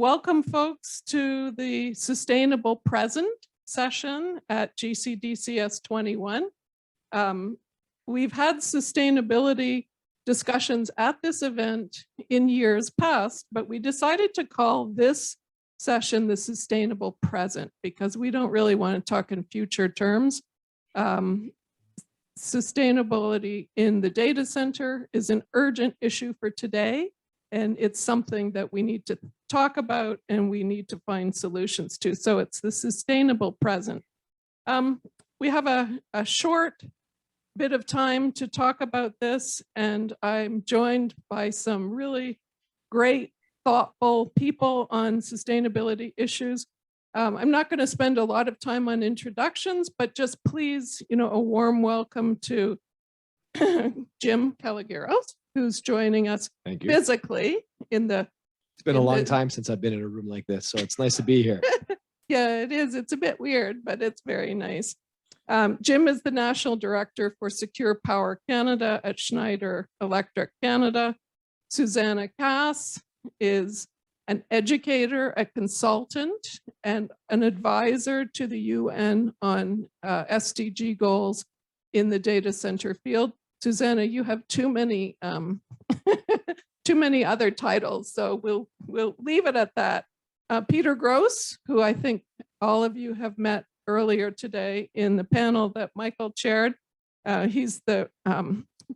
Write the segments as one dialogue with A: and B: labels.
A: Welcome folks to the Sustainable Present session at GCDCS21. We've had sustainability discussions at this event in years past, but we decided to call this session the Sustainable Present because we don't really want to talk in future terms. Sustainability in the data center is an urgent issue for today, and it's something that we need to talk about and we need to find solutions to. So it's the Sustainable Present. We have a short bit of time to talk about this, and I'm joined by some really great, thoughtful people on sustainability issues. I'm not going to spend a lot of time on introductions, but just please, a warm welcome to Jim Kalogiros, who's joining us physically in the.
B: It's been a long time since I've been in a room like this, so it's nice to be here.
A: Yeah, it is. It's a bit weird, but it's very nice. Jim is the National Director for Secure Power Canada at Schneider Electric Canada. Susanna Kass is an educator, a consultant, and an advisor to the UN on SDG goals in the data center field. Susanna, you have too many too many other titles, so we'll leave it at that. Peter Gross, who I think all of you have met earlier today in the panel that Michael chaired. He's the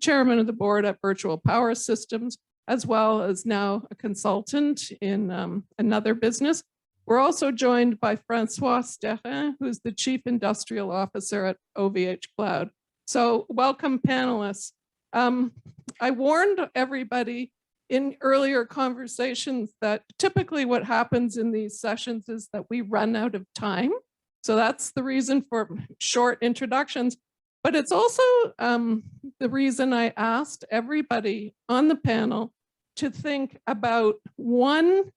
A: chairman of the board at Virtual Power Systems, as well as now a consultant in another business. We're also joined by Francois Sterin, who's the Chief Industrial Officer at OVHcloud. So welcome, panelists. I warned everybody in earlier conversations that typically what happens in these sessions is that we run out of time. So that's the reason for short introductions. But it's also the reason I asked everybody on the panel to think about one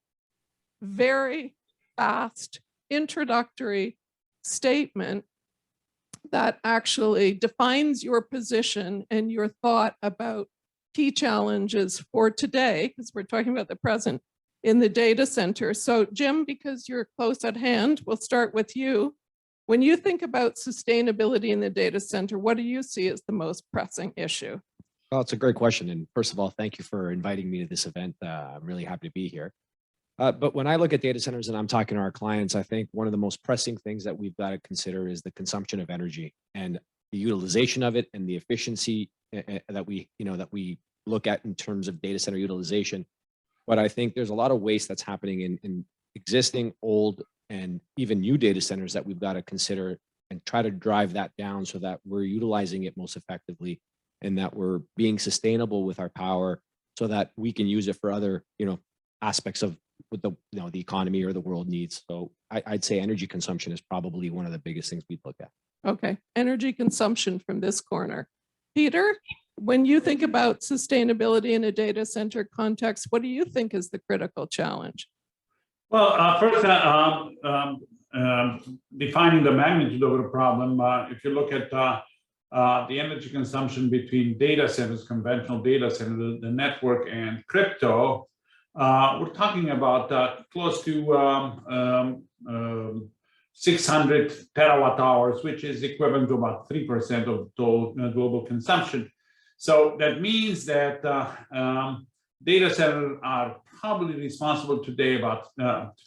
A: very fast introductory statement that actually defines your position and your thought about key challenges for today, because we're talking about the present in the data center. So Jim, because you're close at hand, we'll start with you. When you think about sustainability in the data center, what do you see as the most pressing issue?
B: Well, it's a great question. And first of all, thank you for inviting me to this event. I'm really happy to be here. But when I look at data centers and I'm talking to our clients, I think one of the most pressing things that we've got to consider is the consumption of energy and the utilization of it and the efficiency that we look at in terms of data center utilization. But I think there's a lot of waste that's happening in existing, old, and even new data centers that we've got to consider and try to drive that down so that we're utilizing it most effectively and that we're being sustainable with our power so that we can use it for other, aspects of what the economy or the world needs. So I'd say energy consumption is probably one of the biggest things we'd look at.
A: Okay, energy consumption from this corner. Peter, when you think about sustainability in a data center context, what do you think is the critical challenge?
C: Well, first, defining the magnitude of the problem. If you look at the energy consumption between data centers, conventional data centers, the network, and crypto, we're talking about close to 600 terawatt hours, which is equivalent to about 3% of total global consumption. So that means that data centers are probably responsible today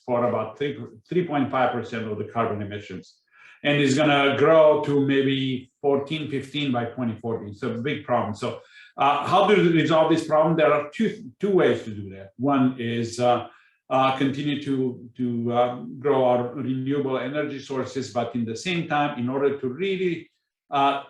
C: for about 3.5% of the carbon emissions, and is going to grow to maybe 14, 15 by 2040. So a big problem. So how do we resolve this problem? There are two ways to do that. One is continue to grow our renewable energy sources, but in the same time, in order to really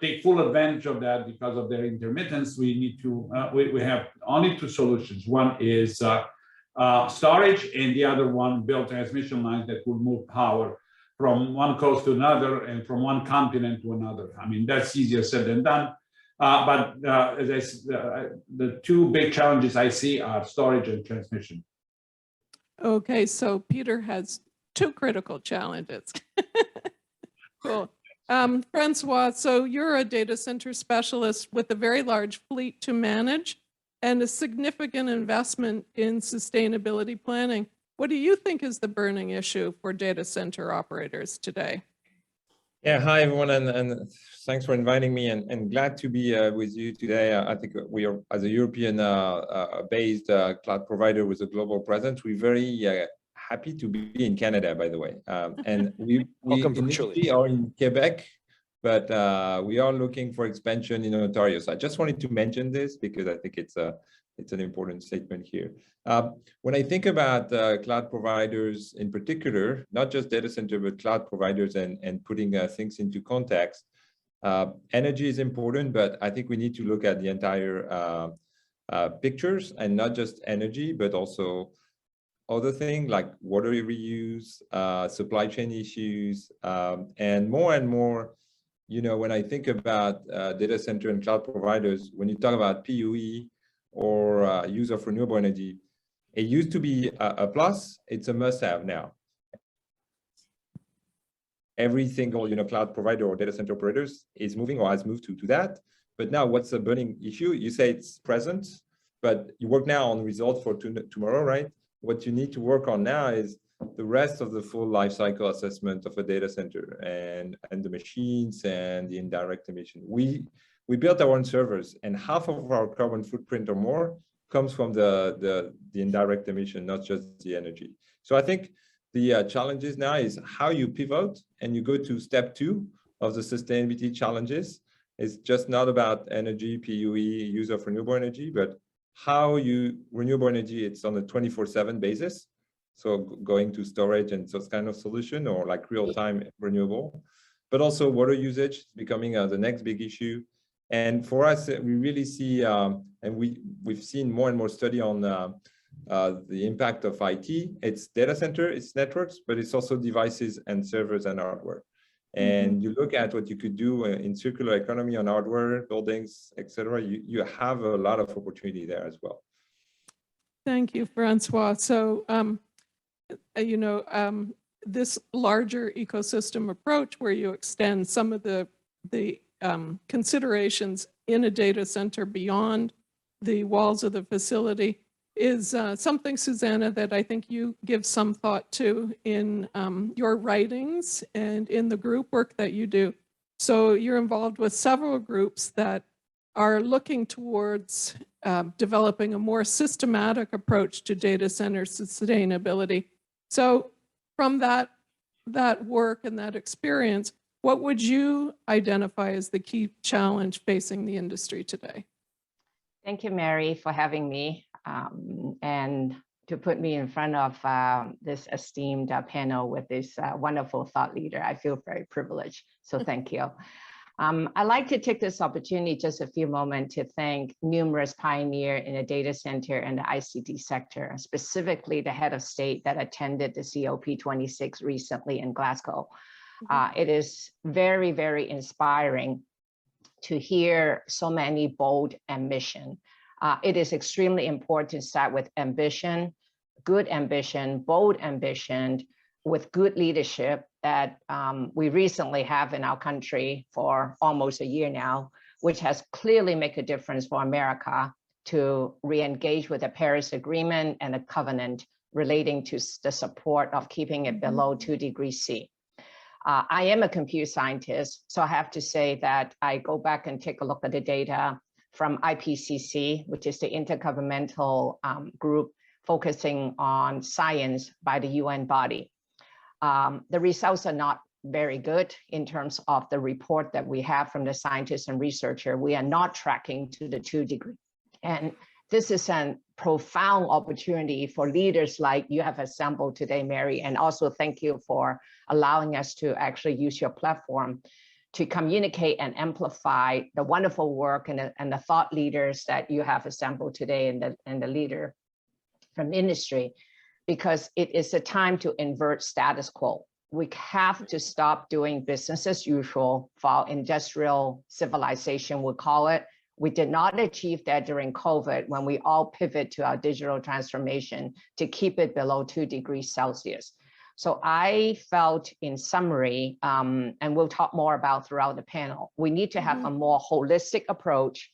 C: take full advantage of that because of their intermittence, we need to we have only two solutions. One is storage, and the other one build transmission lines that will move power from one coast to another and from one continent to another. I mean, that's easier said than done. But as I said, the two big challenges I see are storage and transmission.
A: Okay, so Peter has two critical challenges. Cool. Francois, so you're a data center specialist with a very large fleet to manage and a significant investment in sustainability planning. What do you think is the burning issue for data center operators today?
D: Yeah, hi everyone, and thanks for inviting me, and glad to be with you today. I think we are, as a European based cloud provider with a global presence, we're very happy to be in Canada, by the way. And we initially are in Quebec, but we are looking for expansion in Ontario. So I just wanted to mention this because I think it's an important statement here. When I think about cloud providers in particular, not just data center, but cloud providers and putting things into context, energy is important, but I think we need to look at the entire pictures, and not just energy, but also other things like water reuse, supply chain issues, and more, you know, when I think about data center and cloud providers, when you talk about PUE or use of renewable energy, it used to be a plus, it's a must-have now. Every single, you know, cloud provider or data center operators is moving or has moved to that. But now what's the burning issue? You say it's present, but you work now on results for tomorrow, right? What you need to work on now is the rest of the full life cycle assessment of a data center and the machines and the indirect emission. We built our own servers, and half of our carbon footprint or more comes from the indirect emission, not just the energy. So I think the challenges now is how you pivot and you go to step 2 of the sustainability challenges. It's just not about energy, PUE, use of renewable energy, but how you renewable energy, it's on a 24/7 basis. So going to storage and those kind of solution, or like real-time renewable, but also water usage is becoming the next big issue. And for us, we really see, and we've seen more and more study on the impact of IT. It's data center, it's networks, but it's also devices and servers and hardware. And you look at what you could do in circular economy on hardware, buildings, etc. You have a lot of opportunity there as well.
A: Thank you, Francois. So, you know, this larger ecosystem approach where you extend some of the considerations in a data center beyond the walls of the facility is something, Susanna, that I think you give some thought to in your writings and in the group work that you do. So you're involved with several groups that are looking towards developing a more systematic approach to data center sustainability. So from that work and that experience, what would you identify as the key challenge facing the industry today?
E: Thank you, Mary, for having me and to put me in front of this esteemed panel with this wonderful thought leader. I feel very privileged, so thank you. I'd like to take this opportunity, just a few moments, to thank numerous pioneers in the data center and the ICT sector, specifically the head of state that attended the COP26 recently in Glasgow. It is very, very inspiring to hear so many bold ambition. It is extremely important to start with ambition, good ambition, bold ambition, with good leadership that we recently have in our country for almost a year now, which has clearly made a difference for America to re-engage with the Paris Agreement and a covenant relating to the support of keeping it below 2 degrees C. I am a computer scientist, so I have to say that I go back and take a look at the data from IPCC, which is the intergovernmental group focusing on science by the UN body. The results are not very good in terms of the report that we have from the scientists and researchers. We are not tracking to the 2 degree. And this is a profound opportunity for leaders like you have assembled today, Mary, and also thank you for allowing us to actually use your platform to communicate and amplify the wonderful work and the thought leaders that you have assembled today and the leader from industry, because it is a time to invert status quo. We have to stop doing business as usual for industrial civilization, we call it. We did not achieve that during COVID when we all pivot to our digital transformation to keep it below 2 degrees Celsius. So I felt, in summary, and we'll talk more about throughout the panel, we need to have a more holistic approach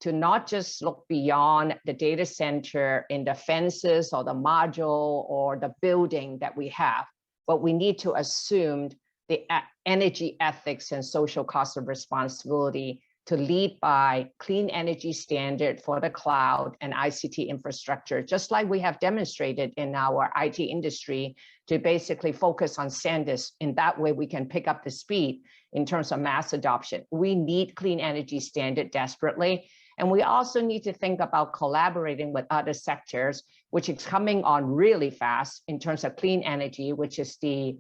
E: to not just look beyond the data center in the fences or the module or the building that we have, but we need to assume the energy ethics and social cost of responsibility to lead by clean energy standard for the cloud and ICT infrastructure, just like we have demonstrated in our IT industry, to basically focus on standards. In that way, we can pick up the speed in terms of mass adoption. We need clean energy standard desperately. And we also need to think about collaborating with other sectors, which is coming on really fast in terms of clean energy, which is the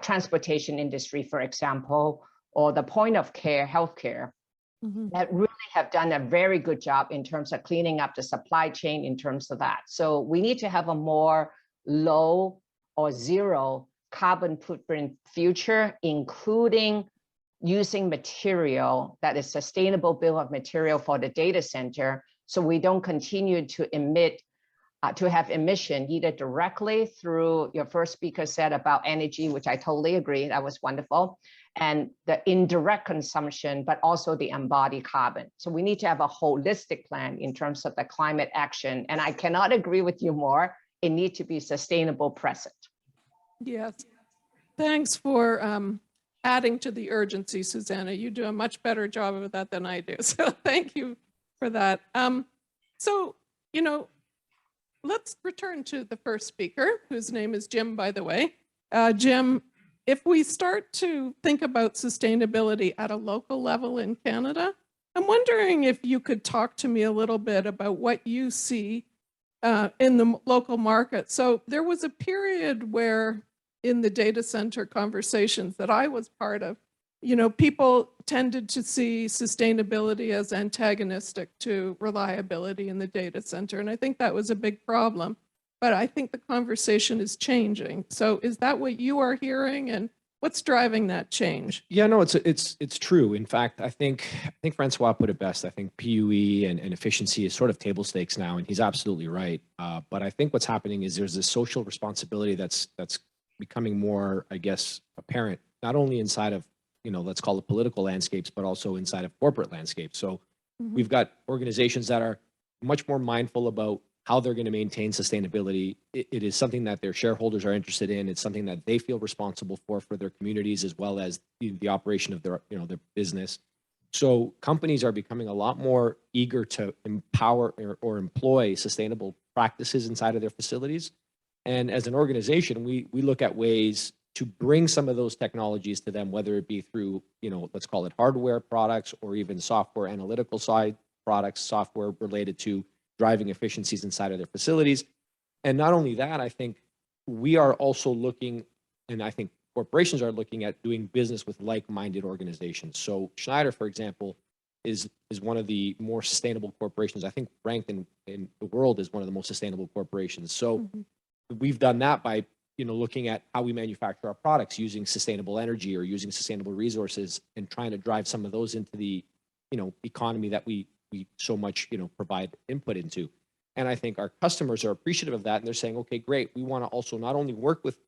E: transportation industry, for example, or the point of care healthcare. That really have done a very good job in terms of cleaning up the supply chain in terms of that. So we need to have a more low or zero carbon footprint future, including using material that is sustainable bill of material for the data center, so we don't continue to emit, to have emission either directly through your first speaker said about energy, which I totally agree, that was wonderful, and the indirect consumption, but also the embodied carbon. So we need to have a holistic plan in terms of the climate action. And I cannot agree with you more. It needs to be sustainable present.
A: Yes. Thanks for adding to the urgency, Susanna. You do a much better job of that than I do. So thank you for that. So, you know, let's return to the first speaker, whose name is Jim, by the way. Jim, if we start to think about sustainability at a local level in Canada, I'm wondering if you could talk to me a little bit about what you see in the local market. So there was a period where in the data center conversations that I was part of, you know, people tended to see sustainability as antagonistic to reliability in the data center. And I think that was a big problem. But I think the conversation is changing. So is that what you are hearing, and what's driving that change?
B: Yeah, no, it's true. In fact, I think Francois put it best. I think PUE and efficiency is sort of table stakes now, and he's absolutely right. But I think what's happening is there's this social responsibility that's becoming more, I guess, apparent, not only inside of, you know, let's call it political landscapes, but also inside of corporate landscapes. So we've got organizations that are much more mindful about how they're going to maintain sustainability. It is something that their shareholders are interested in. It's something that they feel responsible for their communities, as well as the operation of their, you know, their business. So companies are becoming a lot more eager to empower or employ sustainable practices inside of their facilities. And as an organization, we look at ways to bring some of those technologies to them, whether it be through, you know, let's call it hardware products, or even software analytical side products, software related to driving efficiencies inside of their facilities. And not only that, I think we are also looking, and I think corporations are looking at doing business with like-minded organizations. So Schneider, for example, is one of the more sustainable corporations, I think ranked in the world as one of the most sustainable corporations. So we've done that by, you know, looking at how we manufacture our products using sustainable energy or using sustainable resources, and trying to drive some of those into the, you know, economy that we so much, you know, provide input into. And I think our customers are appreciative of that, and they're saying, okay, great, we want to also not only work with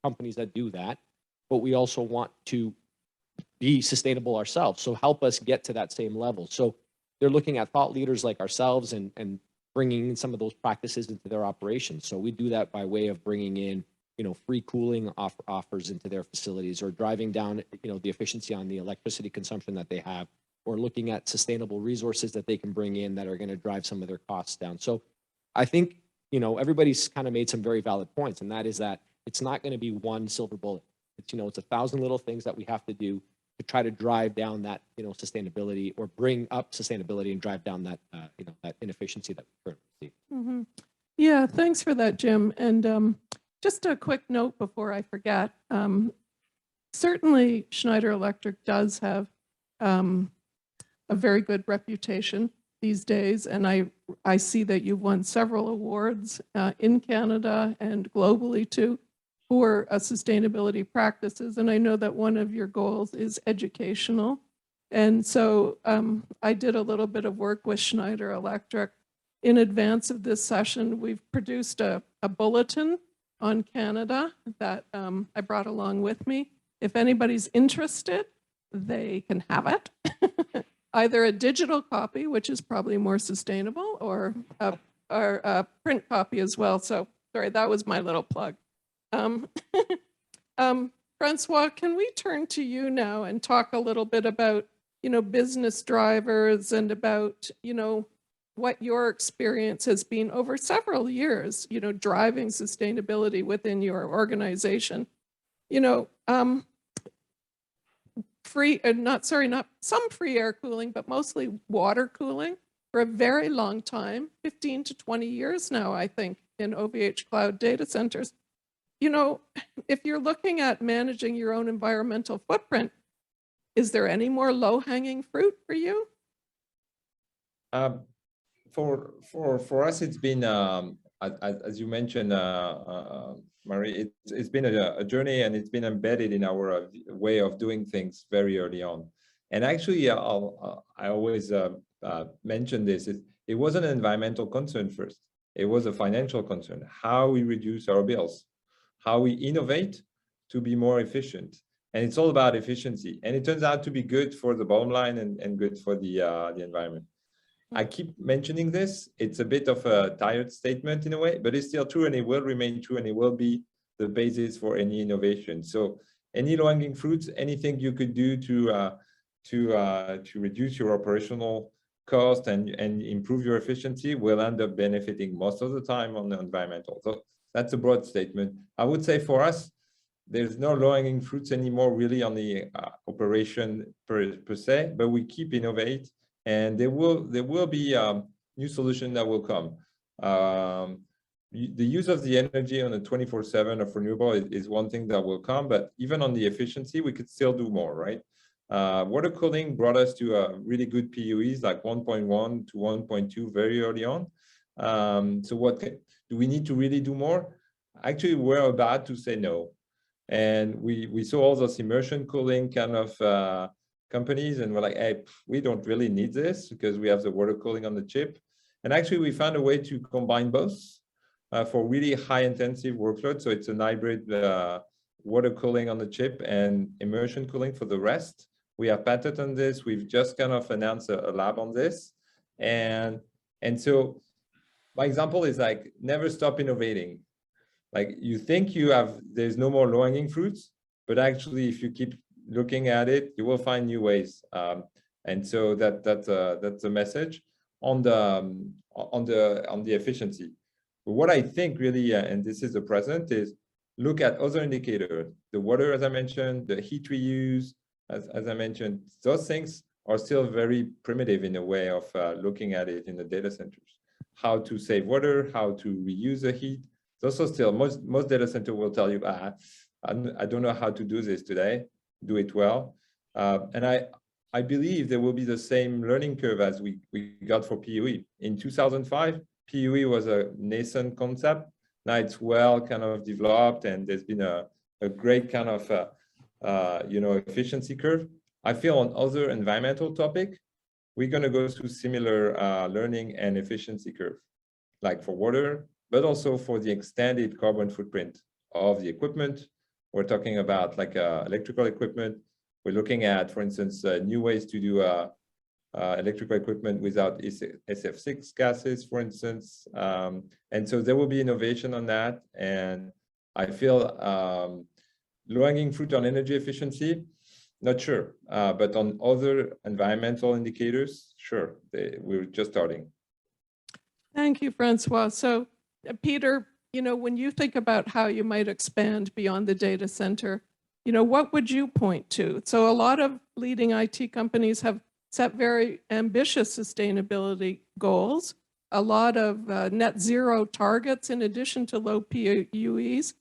B: companies that do that, but we also want to be sustainable ourselves. So help us get to that same level. So they're looking at thought leaders like ourselves and bringing in some of those practices into their operations. So we do that by way of bringing in, you know, free cooling offers into their facilities, or driving down, you know, the efficiency on the electricity consumption that they have, or looking at sustainable resources that they can bring in that are going to drive some of their costs down. So I think, you know, everybody's kind of made some very valid points, and that is that it's not going to be one silver bullet. It's, you know, it's 1,000 little things that we have to do to try to drive down that, you know, sustainability, or bring up sustainability and drive down that, you know, that inefficiency that we currently see.
A: Yeah, thanks for that, Jim. And just a quick note before I forget, certainly Schneider Electric does have a very good reputation these days, and I see that you've won several awards in Canada and globally too for sustainability practices. And I know that one of your goals is educational. And so I did a little bit of work with Schneider Electric. In advance of this session, we've produced a bulletin on Canada that I brought along with me. If anybody's interested, they can have it. either a digital copy, which is probably more sustainable, or a print copy as well. So sorry, that was my little plug. Francois, can we turn to you now and talk a little bit about, business drivers and about, what your experience has been over several years, driving sustainability within your organization. Not some free air cooling, but mostly water cooling for a very long time, 15 to 20 years now, I think, in OVHcloud data centers. If you're looking at managing your own environmental footprint, is there any more low-hanging fruit for you?
D: For us, it's been, as you mentioned, Marie, it's been a journey, and it's been embedded in our way of doing things very early on. And actually, I always mention this, it wasn't an environmental concern first. It was a financial concern, how we reduce our bills, how we innovate to be more efficient. And it's all about efficiency. And it turns out to be good for the bottom line and good for the environment. I keep mentioning this. It's a bit of a tired statement in a way, but it's still true, and it will remain true, and it will be the basis for any innovation. So any low-hanging fruits, anything you could do to reduce your operational cost and improve your efficiency will end up benefiting most of the time on the environmental. So that's a broad statement. I would say for us, there's no low-hanging fruits anymore really on the operation per se, but we keep innovate, and there will be new solution that will come. The use of the energy on a 24/7 of renewable is one thing that will come, but even on the efficiency, we could still do more, right? Water cooling brought us to a really good PUEs like 1.1 to 1.2 very early on. So what do we need to really do more? Actually, we're about to say no. And we saw all those immersion cooling kind of companies, and we're like, hey, we don't really need this because we have the water cooling on the chip. And actually, we found a way to combine both for really high intensive workload. So it's a hybrid water cooling on the chip and immersion cooling for the rest. We have patent on this. We've just kind of announced a lab on this. And so my example is like, never stop innovating. Like you think there's no more low-hanging fruits, but actually if you keep looking at it, you will find new ways. And so that's a message on the efficiency. But what I think really, and this is the present, is look at other indicators. The water, as I mentioned, the heat reuse, as I mentioned, those things are still very primitive in a way of looking at it in the data centers. How to save water, how to reuse the heat. Those are still, most data center will tell you, I don't know how to do this today, do it well. And I believe there will be the same learning curve as we got for PUE. In 2005, PUE was a nascent concept. Now it's well kind of developed, and there's been a great kind of efficiency curve. I feel on other environmental topic, we're going to go through similar learning and efficiency curve, like for water, but also for the extended carbon footprint of the equipment. We're talking about like electrical equipment. We're looking at, for instance, new ways to do electrical equipment without SF6 gases, for instance. And so there will be innovation on that. And I feel low-hanging fruit on energy efficiency, not sure. But on other environmental indicators, sure, we're just starting.
A: Thank you, Francois. So Peter, when you think about how you might expand beyond the data center, what would you point to? So a lot of leading IT companies have set very ambitious sustainability goals, a lot of net zero targets in addition to low PUEs.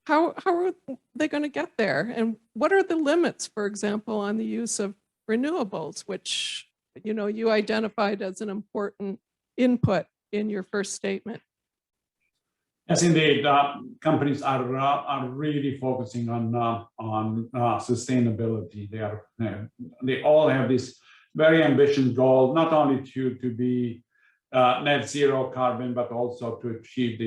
A: How are they going to get there? And what are the limits, for example, on the use of renewables, which you identified as an important input in your first statement?
C: Yes, indeed. Companies are really focusing on sustainability. They all have this very ambitious goal, not only to be net zero carbon, but also to achieve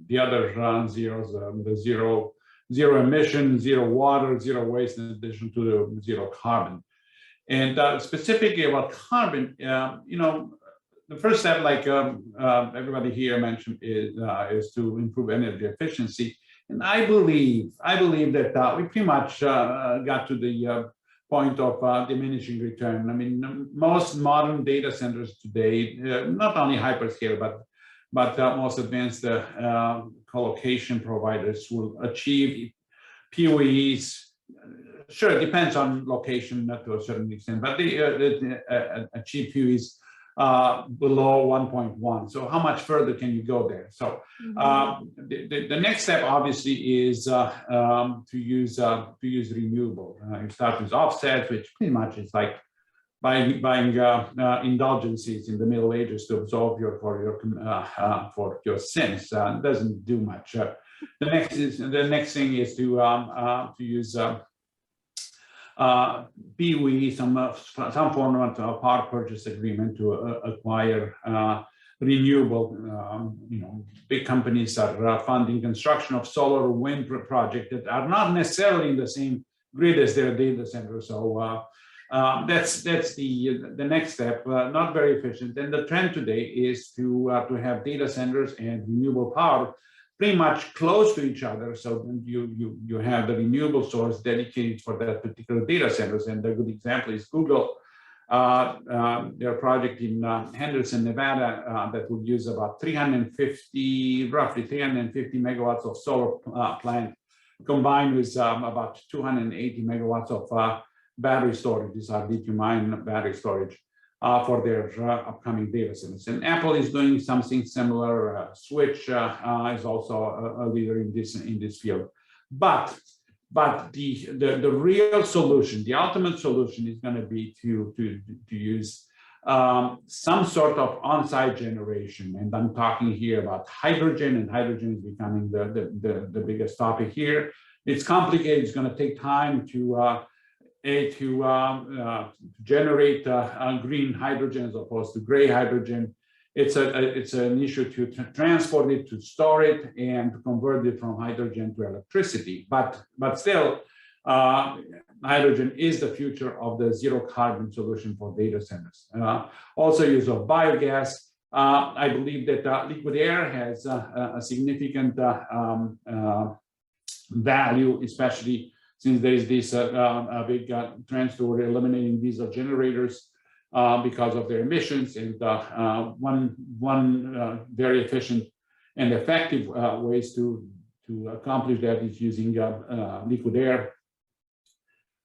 C: the other zeros, the zero emission, zero water, zero waste, in addition to the zero carbon. And specifically about carbon, the first step, like everybody here mentioned, is to improve energy efficiency. And I believe that we pretty much got to the point of diminishing return. I mean, most modern data centers today, not only hyperscale, but most advanced colocation providers will achieve PUEs. Sure, it depends on location to a certain extent, but they achieve PUEs below 1.1. So how much further can you go there? So the next step obviously is to use renewable. You start with offsets, which pretty much is like buying indulgences in the Middle Ages to absolve for your sins. It doesn't do much. The next thing is to use PUE, some form of power purchase agreement to acquire renewable. Big companies are funding construction of solar or wind projects that are not necessarily in the same grid as their data centers. So that's the next step. Not very efficient. And the trend today is to have data centers and renewable power pretty much close to each other. So you have the renewable source dedicated for that particular data centers. And a good example is Google. Their project in Henderson, Nevada, that will use about roughly 350 megawatts of solar plant, combined with about 280 megawatts of battery storage. These are lithium-ion battery storage for their upcoming data centers. And Apple is doing something similar. Switch is also a leader in this field. But the real solution, the ultimate solution, is going to be to use some sort of on-site generation. And I'm talking here about hydrogen, and hydrogen is becoming the biggest topic here. It's complicated. It's going to take time to generate green hydrogen as opposed to gray hydrogen. It's an issue to transport it, to store it, and to convert it from hydrogen to electricity. But still, hydrogen is the future of the zero carbon solution for data centers. Also, use of biogas. I believe that liquid air has a significant value, especially since there is this big trend toward eliminating diesel generators because of their emissions. And one very efficient and effective ways to accomplish that is using liquid air.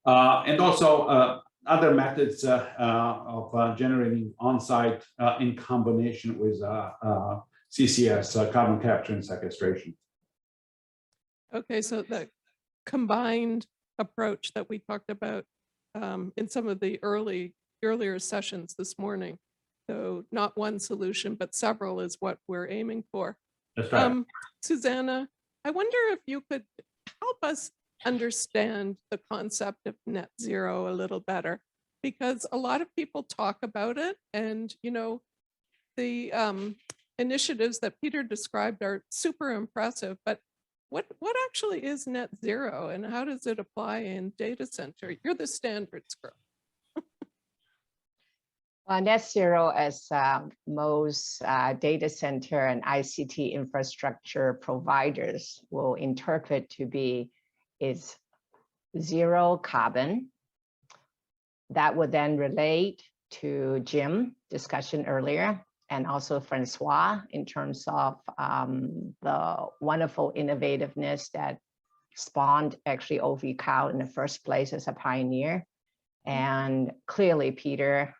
C: And also other methods of generating on-site in combination with CCS, carbon capture and sequestration.
A: Okay, so the combined approach that we talked about in some of the earlier sessions this morning. So not one solution, but several is what we're aiming for.
C: That's right.
A: Susanna, I wonder if you could help us understand the concept of net zero a little better, because a lot of people talk about it, and the initiatives that Peter described are super impressive, but what actually is net zero, and how does it apply in data center? You're the standards girl.
E: Well, net zero, as most data center and ICT infrastructure providers will interpret to be, is zero carbon. That would then relate to Jim's discussion earlier, and also Francois, in terms of the wonderful innovativeness that spawned actually OVHcloud in the first place as a pioneer. And clearly, Peter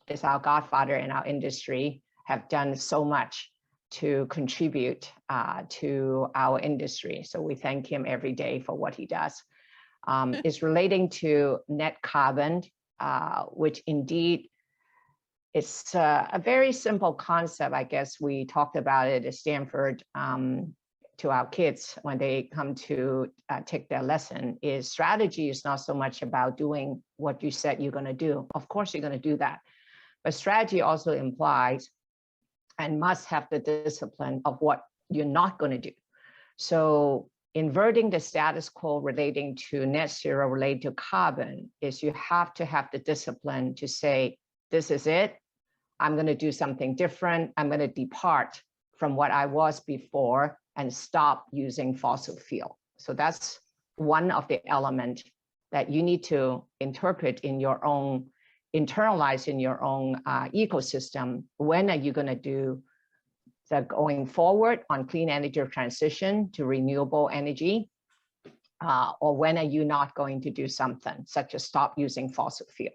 E: is our godfather in our industry, have done so much to contribute to our industry. So we thank him every day for what he does. It's relating to net carbon, which indeed is a very simple concept. I guess we talked about it at Stanford to our kids when they come to take their lesson. Is strategy is not so much about doing what you said you're going to do. Of course, you're going to do that. But strategy also implies and must have the discipline of what you're not going to do. So inverting the status quo relating to net zero related to carbon is you have to have the discipline to say, this is it. I'm going to do something different. I'm going to depart from what I was before and stop using fossil fuel. So that's one of the elements that you need to interpret in your own, internalize in your own ecosystem. When are you going to do the going forward on clean energy transition to renewable energy? Or when are you not going to do something such as stop using fossil fuel?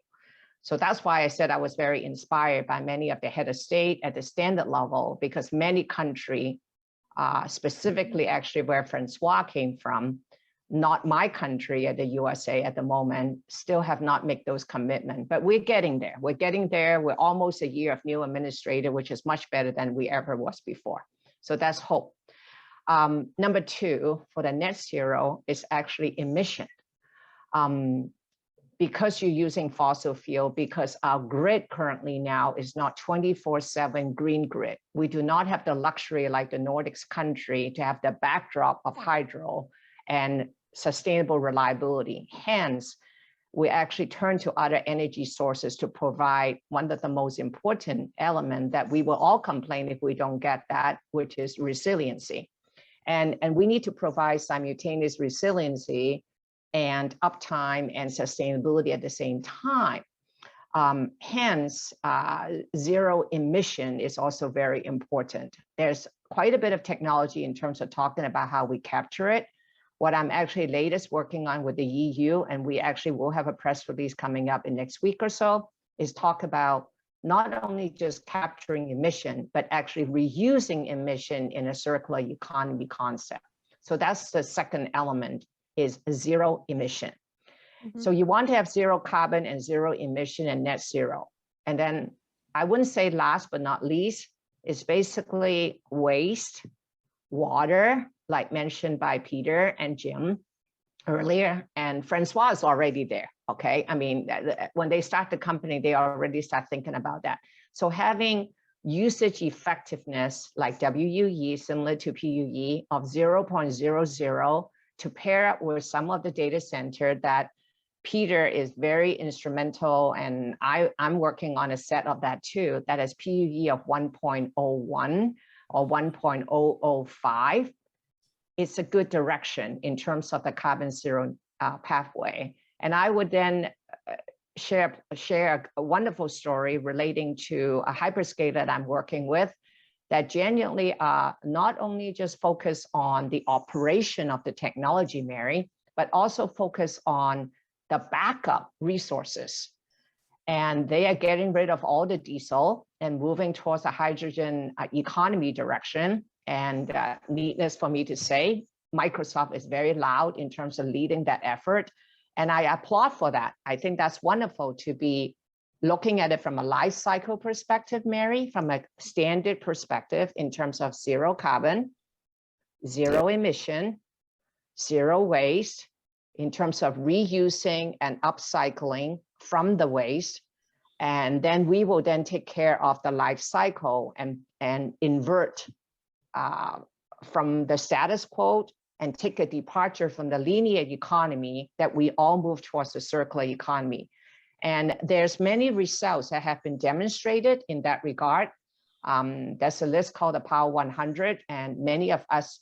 E: So that's why I said I was very inspired by many of the head of state at the standard level, because many countries, specifically actually where Francois came from, not my country at the USA at the moment, still have not made those commitments, but we're getting there. We're getting there. We're almost a year of new administrator, which is much better than we ever was before. So that's hope. Number two, for the net zero is actually emission. Because you're using fossil fuel, because our grid currently now is not 24/7 green grid. We do not have the luxury like the Nordics country to have the backdrop of hydro and sustainable reliability. Hence, we actually turn to other energy sources to provide one of the most important elements that we will all complain if we don't get that, which is resiliency. And we need to provide simultaneous resiliency and uptime and sustainability at the same time. Hence, zero emission is also very important. There's quite a bit of technology in terms of talking about how we capture it. What I'm actually latest working on with the EU, and we actually will have a press release coming up in next week or so, is talk about not only just capturing emission, but actually reusing emission in a circular economy concept. So that's the second element, is zero emission. So you want to have zero carbon and zero emission and net zero. And then I wouldn't say last but not least, is basically waste, water, like mentioned by Peter and Jim earlier, and Francois is already there, okay? I mean, when they start the company, they already start thinking about that. So having usage effectiveness like WUE, similar to PUE, of 0.00 to pair up with some of the data center that Peter is very instrumental, and I'm working on a set of that too, that is PUE of 1.01 or 1.005. It's a good direction in terms of the carbon zero pathway. And I would then share a wonderful story relating to a hyperscaler that I'm working with that genuinely not only just focus on the operation of the technology, Mary, but also focus on the backup resources. And they are getting rid of all the diesel and moving towards a hydrogen economy direction. And needless for me to say, Microsoft is very loud in terms of leading that effort. And I applaud for that. I think that's wonderful to be looking at it from a life cycle perspective, Mary, from a standard perspective in terms of zero carbon, zero emission, zero waste, in terms of reusing and upcycling from the waste. And then we will then take care of the life cycle and invert from the status quo and take a departure from the linear economy that we all move towards the circular economy. And there's many results that have been demonstrated in that regard. There's a list called the Power 100, and many of us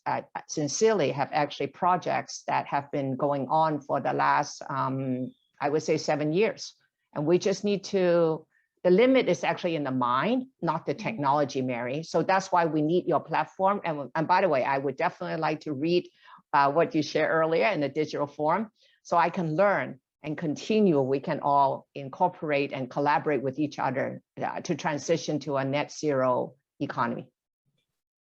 E: sincerely have actually projects that have been going on for the last, I would say 7 years. And we just need to, the limit is actually in the mind, not the technology, Mary. So that's why we need your platform. And by the way, I would definitely like to read what you shared earlier in the digital form, so I can learn and continue. We can all incorporate and collaborate with each other to transition to a net zero economy.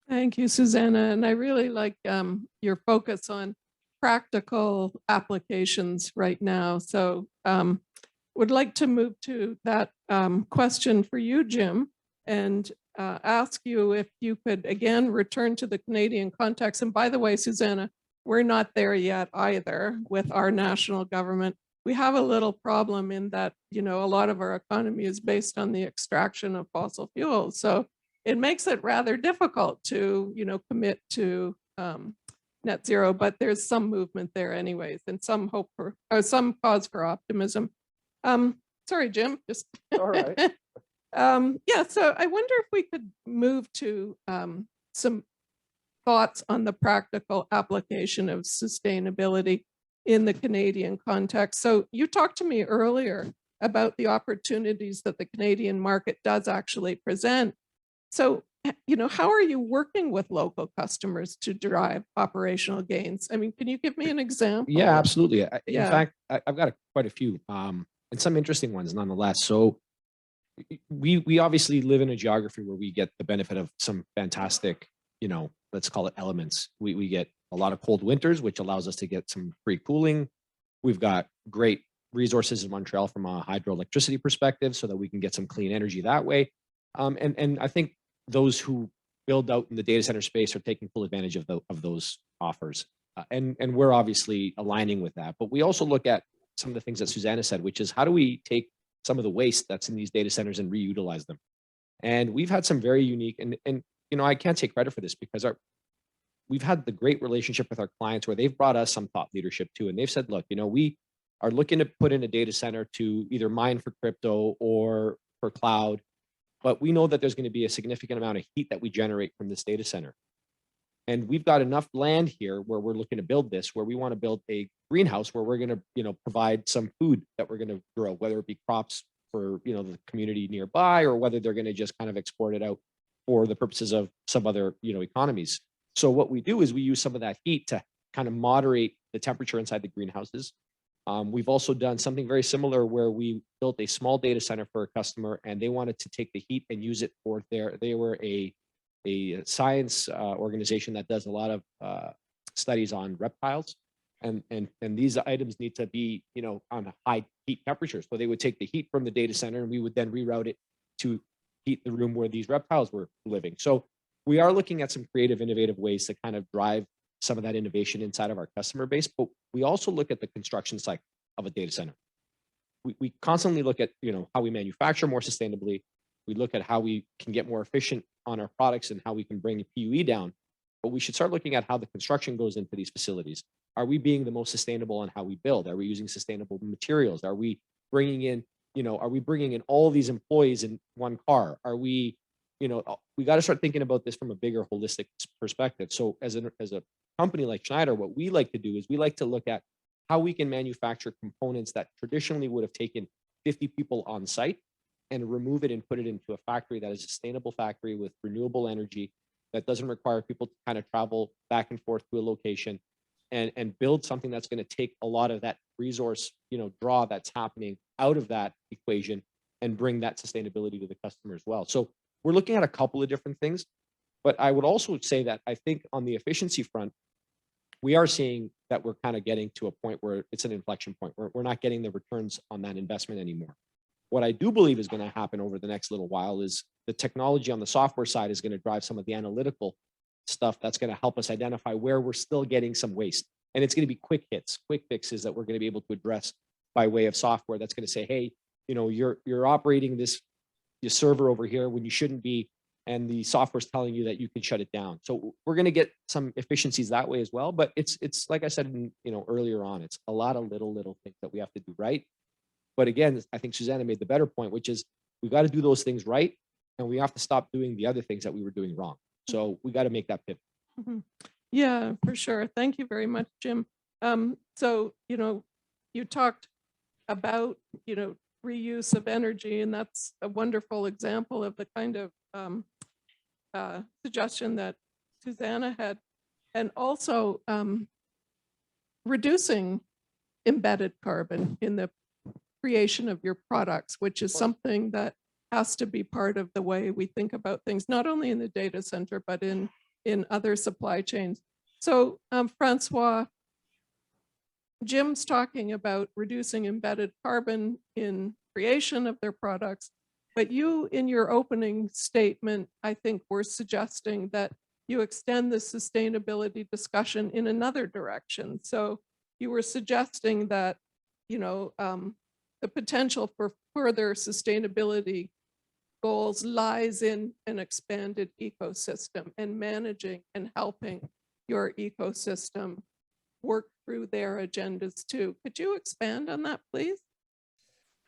A: Thank you, Susanna. And I really like your focus on practical applications right now. So would like to move to that question for you, Jim, and ask you if you could again return to the Canadian context. And by the way, Susanna, we're not there yet either with our national government. We have a little problem in that, you know, a lot of our economy is based on the extraction of fossil fuels. So it makes it rather difficult to, you know, commit to net zero, but there's some movement there anyways, and some hope for, or some cause for optimism. Sorry, Jim, just.
B: All right.
A: Yeah, so I wonder if we could move to some thoughts on the practical application of sustainability in the Canadian context. So you talked to me earlier about the opportunities that the Canadian market does actually present. So, you know, how are you working with local customers to drive operational gains? I mean, can you give me an example?
B: Yeah, absolutely. In
A: Yeah.
B: fact, I've got quite a few, and some interesting ones nonetheless. So we obviously live in a geography where we get the benefit of some fantastic, you know, let's call it elements. We get a lot of cold winters, which allows us to get some free cooling. We've got great resources in Montreal from a hydroelectricity perspective so that we can get some clean energy that way. And I think those who build out in the data center space are taking full advantage of those offers. And we're obviously aligning with that. But we also look at some of the things that Susanna said, which is how do we take some of the waste that's in these data centers and reutilize them? And we've had some very unique, and you know, I can't take credit for this because we've had the great relationship with our clients where they've brought us some thought leadership too. And they've said, look, you know, we are looking to put in a data center to either mine for crypto or for cloud, but we know that there's going to be a significant amount of heat that we generate from this data center. And we've got enough land here where we're looking to build this, where we want to build a greenhouse where we're going to, you know, provide some food that we're going to grow, whether it be crops for, you know, the community nearby, or whether they're going to just kind of export it out for the purposes of some other, you know, economies. So what we do is we use some of that heat to kind of moderate the temperature inside the greenhouses. We've also done something very similar where we built a small data center for a customer, and they wanted to take the heat and use it for they were a science organization that does a lot of studies on reptiles, and these items need to be, you know, on a high heat temperature. So they would take the heat from the data center, and we would then reroute it to heat the room where these reptiles were living. So we are looking at some creative, innovative ways to kind of drive some of that innovation inside of our customer base, but we also look at the construction cycle of a data center. We constantly look at, you know, how we manufacture more sustainably. We look at how we can get more efficient on our products and how we can bring PUE down, but we should start looking at how the construction goes into these facilities. Are we being the most sustainable on how we build? Are we using sustainable materials? Are we bringing in, you know, are we bringing in all these employees in one car? Are we, you know, we got to start thinking about this from a bigger holistic perspective. So as a company like Schneider, what we like to do is we like to look at how we can manufacture components that traditionally would have taken 50 people on site and remove it and put it into a factory that is a sustainable factory with renewable energy that doesn't require people to kind of travel back and forth to a location, and build something that's going to take a lot of that resource, you know, draw that's happening out of that equation and bring that sustainability to the customer as well. So we're looking at a couple of different things, but I would also say that I think on the efficiency front, we are seeing that we're kind of getting to a point where it's an inflection point where we're not getting the returns on that investment anymore. What I do believe is going to happen over the next little while is the technology on the software side is going to drive some of the analytical stuff that's going to help us identify where we're still getting some waste. And it's going to be quick hits, quick fixes that we're going to be able to address by way of software that's going to say, hey, you know, you're operating this your server over here when you shouldn't be, and the software's telling you that you can shut it down. So we're going to get some efficiencies that way as well. But it's like I said, you know, earlier on, it's a lot of little things that we have to do right. But again, I think Susanna made the better point, which is we got to do those things right, and we have to stop doing the other things that we were doing wrong. So we got to make that pivot.
A: Mm-hmm. Yeah, for sure. Thank you very much, Jim. So, you know, you talked about, you know, reuse of energy, and that's a wonderful example of the kind of suggestion that Susanna had, and also reducing embedded carbon in the creation of your products, which is something that has to be part of the way we think about things, not only in the data center, but in other supply chains. So Francois, Jim's talking about reducing embedded carbon in creation of their products, but you, in your opening statement, I think were suggesting that you extend the sustainability discussion in another direction. So you were suggesting that, you know, the potential for further sustainability goals lies in an expanded ecosystem and managing and helping your ecosystem work through their agendas too. Could you expand on that, please?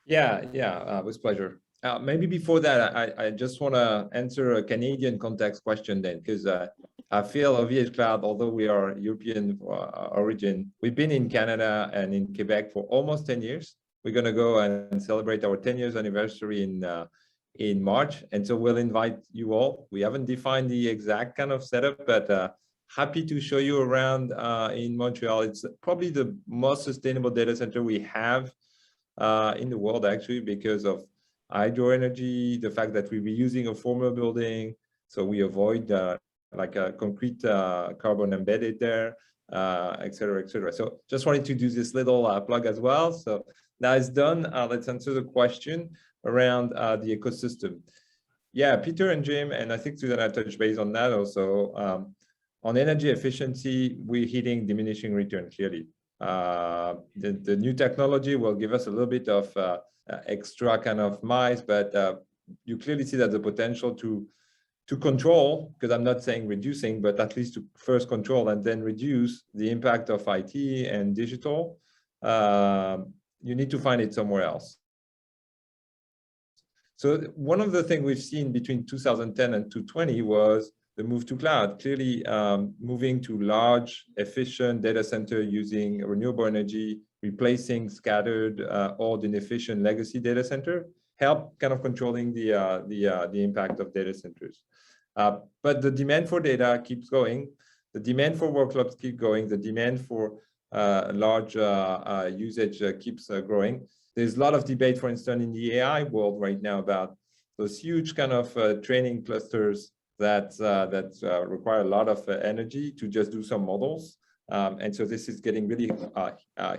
D: Yeah, with pleasure. Maybe before that, I just want to answer a Canadian context question then, because I feel OVHcloud, although we are European origin, we've been in Canada and in Quebec for almost 10 years. We're going to go and celebrate our 10 years anniversary in March. And so we'll invite you all. We haven't defined the exact kind of setup, but happy to show you around in Montreal. It's probably the most sustainable data center we have in the world, actually, because of hydro energy, the fact that we're reusing a former building, so we avoid like a concrete carbon embedded there, et cetera, et cetera. So just wanted to do this little plug as well. So now it's done. Let's answer the question around the ecosystem. Yeah, Peter and Jim, and I think Susanna touched base on that also. On energy efficiency, we're hitting diminishing return clearly. The new technology will give us a little bit of extra kind of miles, but you clearly see that the potential to control, because I'm not saying reducing, but at least to first control and then reduce the impact of IT and digital, you need to find it somewhere else. So one of the things we've seen between 2010 and 2020 was the move to cloud, clearly moving to large, efficient data center using renewable energy, replacing scattered, old, inefficient legacy data center, help kind of controlling the impact of data centers. But the demand for data keeps going. The demand for workloads keep going. The demand for large usage keeps growing. There's a lot of debate, for instance, in the AI world right now about those huge kind of training clusters that require a lot of energy to just do some models. And so this is getting really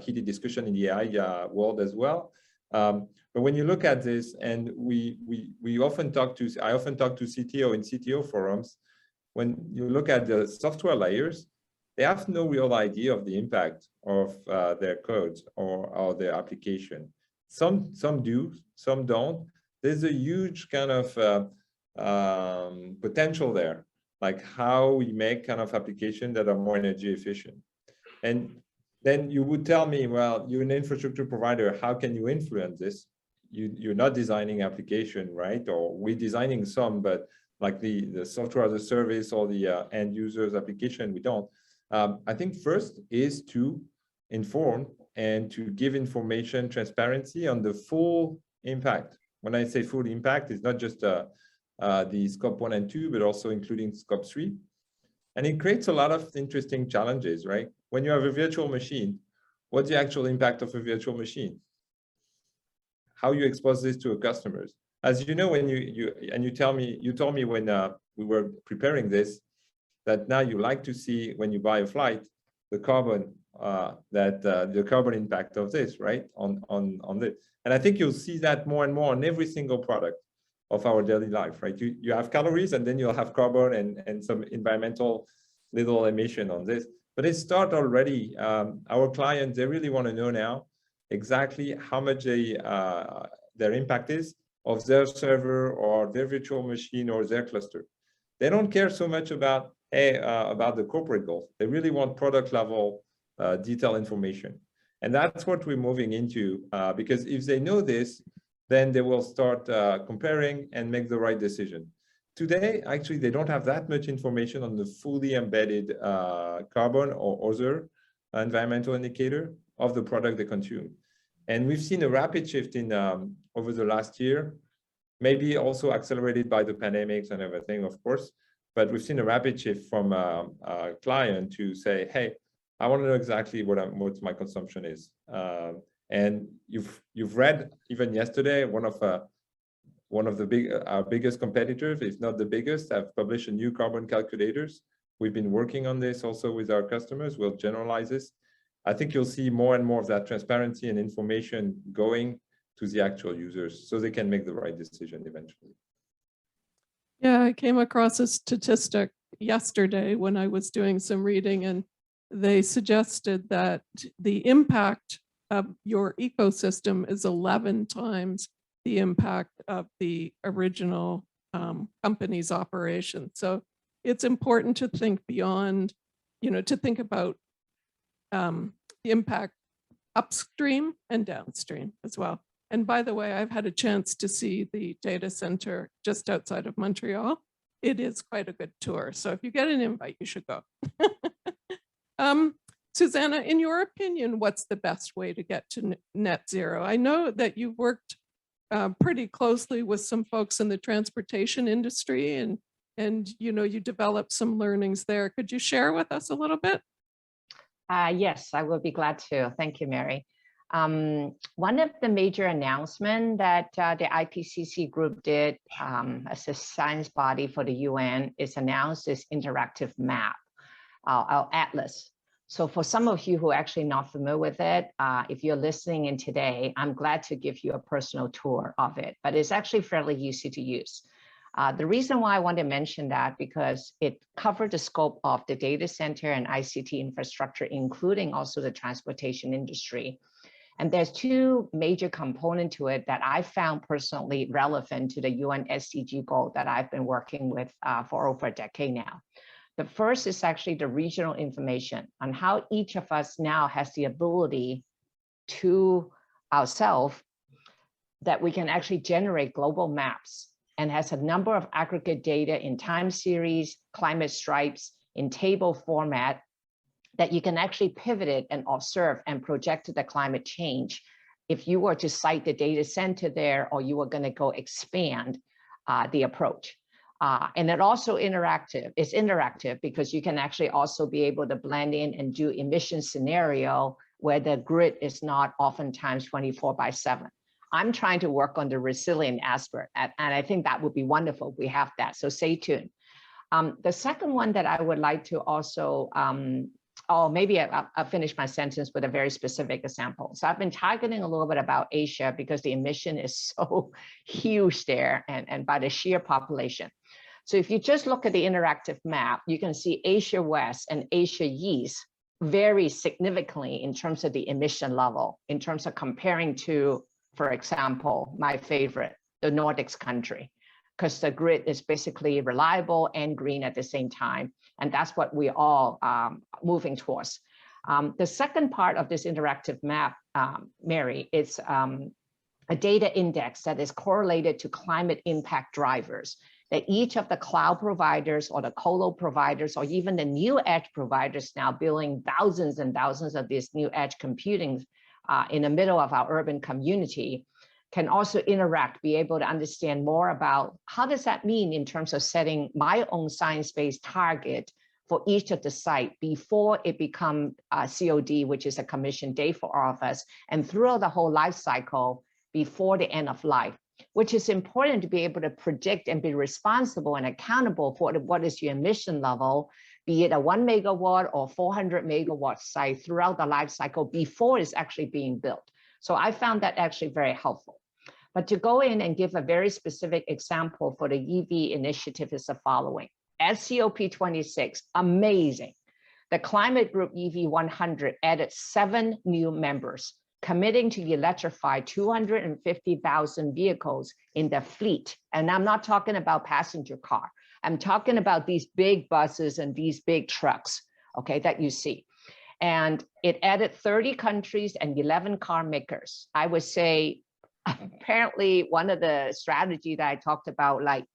D: heated discussion in the AI world as well. But when you look at this, and I often talk to CTO in CTO forums, when you look at the software layers, they have no real idea of the impact of their codes or their application. Some do, some don't. There's a huge kind of potential there, like how we make kind of applications that are more energy efficient. And then you would tell me, well, you're an infrastructure provider, how can you influence this? You're not designing application, right? Or we're designing some, but like the software as a service or the end users application, we don't. I think first is to inform and to give information transparency on the full impact. When I say full impact, it's not just the scope 1 and 2, but also including scope 3. And it creates a lot of interesting challenges, right? When you have a virtual machine, what's the actual impact of a virtual machine? How you expose this to a customers? As you know, when you told me when we were preparing this, that now you like to see when you buy a flight, the carbon the carbon impact of this, right? On this. And I think you'll see that more and more on every single product of our daily life, right? You have calories, and then you'll have carbon and some environmental little emission on this. But it started already. Our clients, they really want to know now exactly how much their impact is of their server or their virtual machine or their cluster. They don't care so much about about the corporate goals. They really want product level detailed information. And that's what we're moving into, because if they know this, then they will start comparing and make the right decision. Today, actually, they don't have that much information on the fully embedded carbon or other environmental indicator of the product they consume. And we've seen a rapid shift in over the last year, maybe also accelerated by the pandemics and everything, of course. But we've seen a rapid shift from a client to say, hey, I want to know exactly what my consumption is. And you've read even yesterday, one of our biggest competitors, if not the biggest, have published a new carbon calculators. We've been working on this also with our customers. We'll generalize this. I think you'll see more and more of that transparency and information going to the actual users so they can make the right decision eventually.
A: Yeah, I came across a statistic yesterday when I was doing some reading, and they suggested that the impact of your ecosystem is 11 times the impact of the original company's operation. So it's important to think beyond to think about the impact upstream and downstream as well. And by the way, I've had a chance to see the data center just outside of Montreal. It is quite a good tour. So if you get an invite, you should go. Susanna, in your opinion, what's the best way to get to net zero? I know that you've worked pretty closely with some folks in the transportation industry, and you developed some learnings there. Could you share with us a little bit?
E: Yes, I will be glad to. Thank you, Mary. One of the major announcements that the IPCC group did as a science body for the UN is announced this interactive map, our atlas. So for some of you who are actually not familiar with it, if you're listening in today, I'm glad to give you a personal tour of it, but it's actually fairly easy to use. The reason why I want to mention that, because it covered the scope of the data center and ICT infrastructure, including also the transportation industry. And there's two major components to it that I found personally relevant to the UN SDG goal that I've been working with for over a decade now. The first is actually the regional information on how each of us now has the ability to ourselves that we can actually generate global maps and has a number of aggregate data in time series, climate stripes, in table format that you can actually pivot it and observe and project to the climate change if you were to site the data center there or you were going to go expand the approach. And it also it's interactive because you can actually also be able to blend in and do emission scenario where the grid is not oftentimes 24/7. I'm trying to work on the resilient aspect, and I think that would be wonderful if we have that. So stay tuned. The second one that I would like to also, maybe I'll finish my sentence with a very specific example. So I've been targeting a little bit about Asia because the emission is so huge there and by the sheer population. So if you just look at the interactive map, you can see Asia West and Asia East vary significantly in terms of the emission level, in terms of comparing to, for example, my favorite, the Nordics country, because the grid is basically reliable and green at the same time. And that's what we all moving towards. The second part of this interactive map, Mary, is a data index that is correlated to climate impact drivers that each of the cloud providers or the colo providers or even the new edge providers now building thousands and thousands of these new edge computing in the middle of our urban community can also interact, be able to understand more about how does that mean in terms of setting my own science-based target for each of the site before it become COD, which is a commission date for all of us, and throughout the whole life cycle before the end of life, which is important to be able to predict and be responsible and accountable for what is your emission level, be it a 1 megawatt or 400 megawatt site throughout the life cycle before it's actually being built. So I found that actually very helpful. But to go in and give a very specific example for the EV initiative is the following. At COP26, amazing. The climate group EV100 added 7 new members, committing to electrify 250,000 vehicles in the fleet. And I'm not talking about passenger car. I'm talking about these big buses and these big trucks, okay, that you see. And it added 30 countries and 11 car makers. I would say, apparently one of the strategy that I talked about, like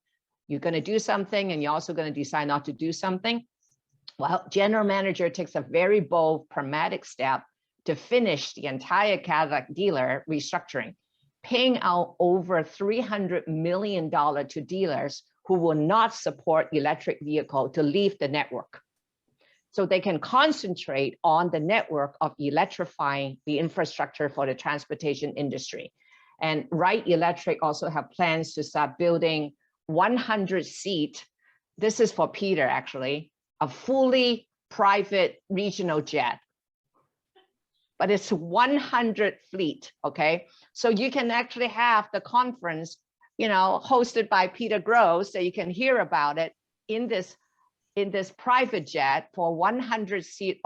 E: you're going to do something and you're also going to decide not to do something. Well, general manager takes a very bold, pragmatic step to finish the entire Cadillac dealer restructuring, paying out over $300 million to dealers who will not support electric vehicle to leave the network. So they can concentrate on the network of electrifying the infrastructure for the transportation industry. And Wright Electric also have plans to start building 100-seat, this is for Peter actually, a fully private regional jet. But it's 100 fleet, okay? So you can actually have the conference, hosted by Peter Gross, so you can hear about it in this private jet for 100-seat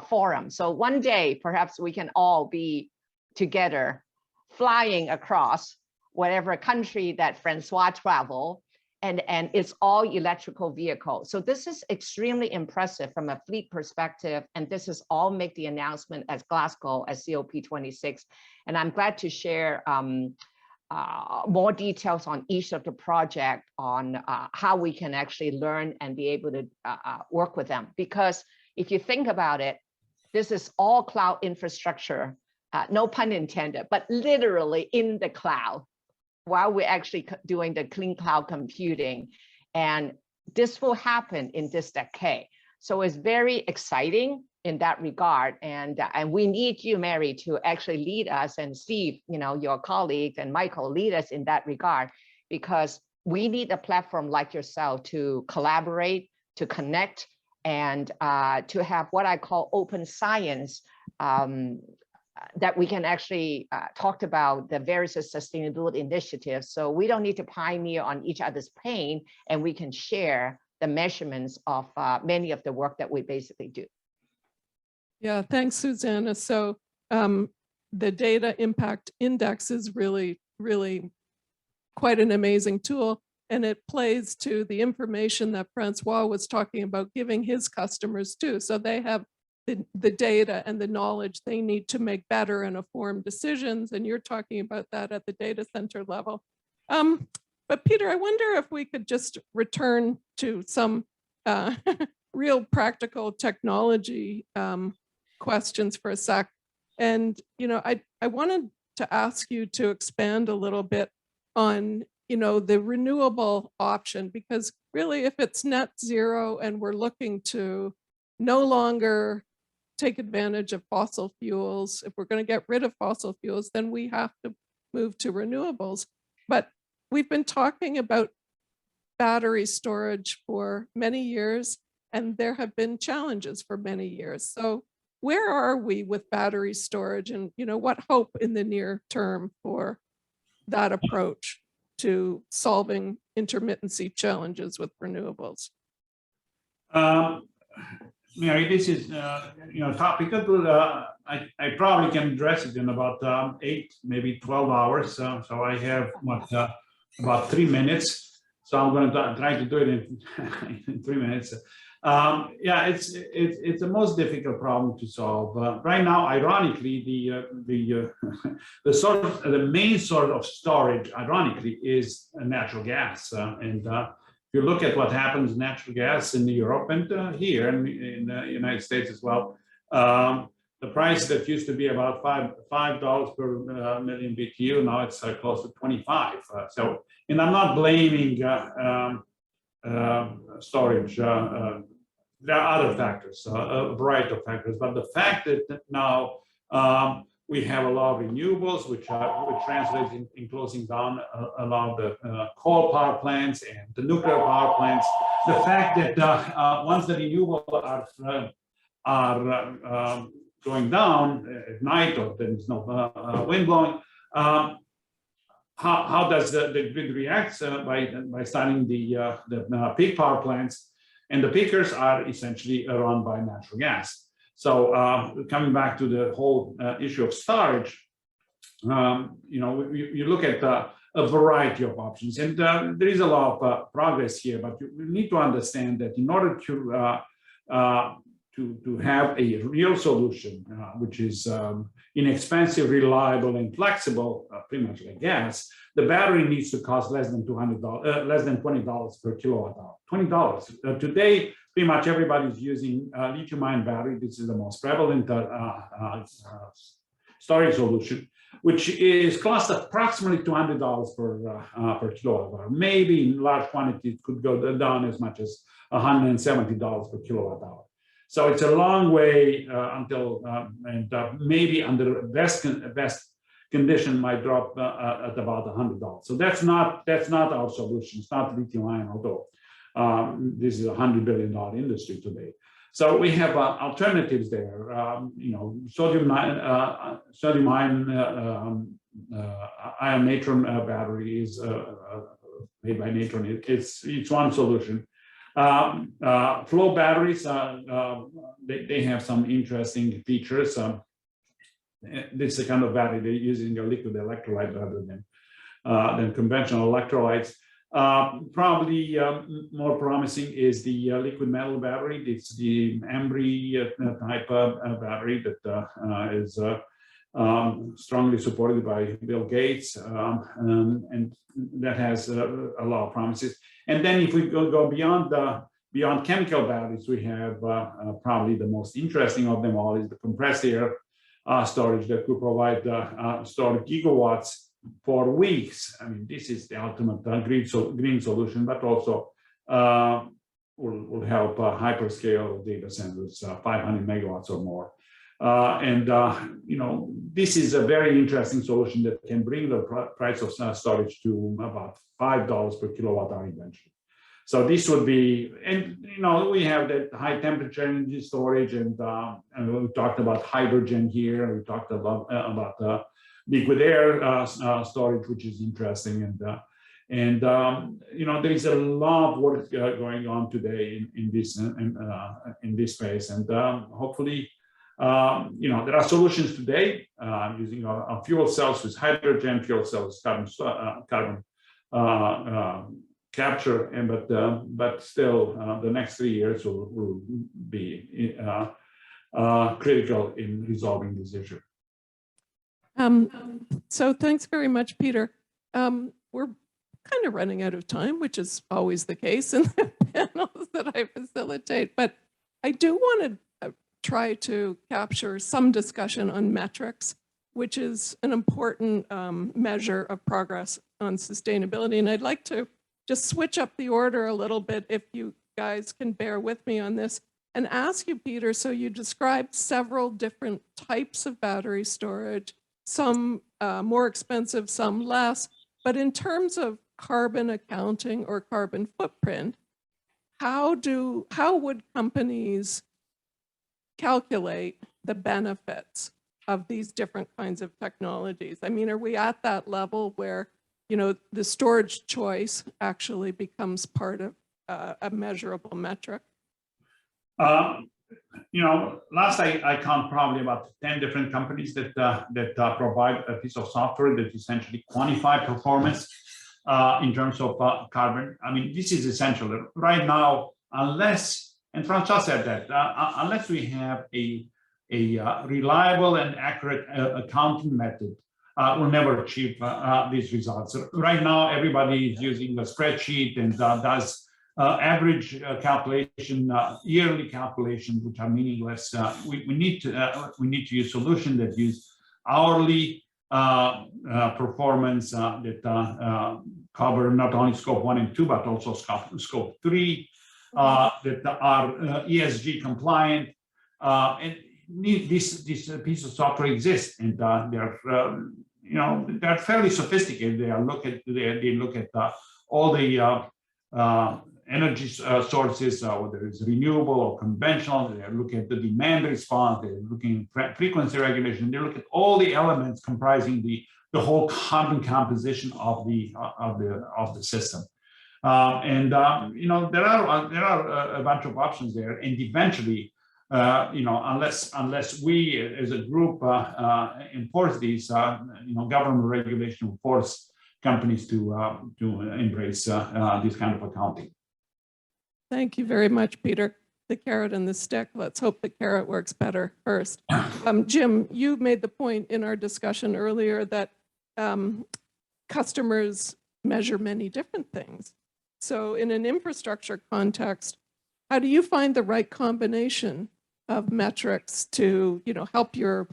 E: forum. So one day, perhaps we can all be together flying across whatever country that Francois travel and it's all electrical vehicles. So this is extremely impressive from a fleet perspective. And this is all make the announcement as Glasgow as COP26. And I'm glad to share more details on each of the project on how we can actually learn and be able to work with them. Because if you think about it, this is all cloud infrastructure, no pun intended, but literally in the cloud while we're actually doing the clean cloud computing. And this will happen in this decade. So it's very exciting in that regard. And we need you, Mary, to actually lead us, and Steve, your colleagues, and Michael lead us in that regard, because we need a platform like yourself to collaborate, to connect, and to have what I call open science, that we can actually talk about the various sustainability initiatives. So we don't need to pioneer on each other's pain, and we can share the measurements of many of the work that we basically do.
A: Yeah, thanks, Susanna. So the data impact index is really, really quite an amazing tool. And it plays to the information that Francois was talking about giving his customers too. So they have the data and the knowledge they need to make better and informed decisions. And you're talking about that at the data center level. But Peter, I wonder if we could just return to some real practical technology questions for a sec. And, I wanted to ask you to expand a little bit on, the renewable option, because really if it's net zero and we're looking to no longer take advantage of fossil fuels, if we're going to get rid of fossil fuels, then we have to move to renewables. But we've been talking about battery storage for many years, and there have been challenges for many years. So where are we with battery storage, and what hope in the near term for that approach to solving intermittency challenges with renewables?
C: Mary, this is topic that I probably can address it in about 8, maybe 12 hours. So I have about 3 minutes. So I'm going to try to do it in 3 minutes. Yeah, it's the most difficult problem to solve right now. Ironically, the main source of storage, ironically, is natural gas. And if you look at what happens in natural gas in Europe and here in the United States as well, the price that used to be about $5 per million BTU, now it's close to 25. And I'm not blaming storage. There are other factors, a variety of factors, but the fact that now we have a lot of renewables, which translates in closing down a lot of the coal power plants and the nuclear power plants. The fact that once the renewables are going down at night, or there's no wind blowing, how does the grid react? By starting the peak power plants, and the peakers are essentially run by natural gas. So coming back to the whole issue of storage, you look at a variety of options, and there is a lot of progress here. But you need to understand that in order to have a real solution, which is inexpensive, reliable, and flexible, pretty much like gas, the battery needs to cost less than $20 per kilowatt hour. $20 today. Pretty much everybody's using lithium-ion battery. This is the most prevalent storage solution, which is cost approximately $200 per kilowatt hour. Maybe in large quantities it could go down as much as $170 per kilowatt hour. So it's a long way until, and maybe under best condition might drop at about $100. So that's not our solution. It's not lithium-ion, although this is a $100 billion industry today. So we have alternatives there. Sodium-ion ion natron battery is made by Natron. It's one solution. Flow batteries, they have some interesting features. This is the kind of battery they're using a liquid electrolyte rather than conventional electrolytes. Probably more promising is the liquid metal battery. It's the Embry type battery that is strongly supported by Bill Gates, and that has a lot of promises. And then if we go beyond chemical batteries, we have probably the most interesting of them all is the compressed air storage that could provide stored gigawatts for weeks. I mean, this is the ultimate green solution, but also will help hyperscale data centers, 500 megawatts or more. You know, this is a very interesting solution that can bring the price of storage to about $5 per kilowatt hour eventually. So this would be, and you know, we have that high temperature energy storage, and we talked about hydrogen here. We talked about liquid air storage, which is interesting, and you know, there is a lot of work going on today in this space, and hopefully, you know, there are solutions today using our fuel cells with hydrogen, fuel cells carbon capture, and but still the next 3 years will be critical in resolving this issue.
A: So thanks very much, Peter. We're kind of running out of time, which is always the case in the panels that I facilitate, but I do want to try to capture some discussion on metrics, which is an important measure of progress on sustainability. And I'd like to just switch up the order a little bit, if you guys can bear with me on this, and ask you, Peter, so you described several different types of battery storage, some more expensive, some less, but in terms of carbon accounting or carbon footprint, how would companies calculate the benefits of these different kinds of technologies? I mean, are we at that level where, you know, the storage choice actually becomes part of a measurable metric?
C: You know, last I count probably about 10 different companies that provide a piece of software that essentially quantify performance in terms of carbon. I mean, this is essential right now, unless, and Francois said that, unless we have a reliable and accurate accounting method, we'll never achieve these results. Right now, everybody is using a spreadsheet and does average calculation, yearly calculations, which are meaningless. We need to use solutions that use hourly performance that cover not only scope 1 and 2, but also scope 3, that are ESG compliant. And this piece of software exists, and they're you know, they're fairly sophisticated. They look at all the energy sources, whether it's renewable or conventional. They look at the demand response. They're looking at frequency regulation. They look at all the elements comprising the whole carbon composition of the system. You know, there are a bunch of options there, and eventually, you know, unless we as a group enforce these, you know, government regulation will force companies to embrace this kind of accounting.
A: Thank you very much, Peter. The carrot and the stick. Let's hope the carrot works better first. Jim, you made the point in our discussion earlier that customers measure many different things. So in an infrastructure context, how do you find the right combination of metrics to, you know, help your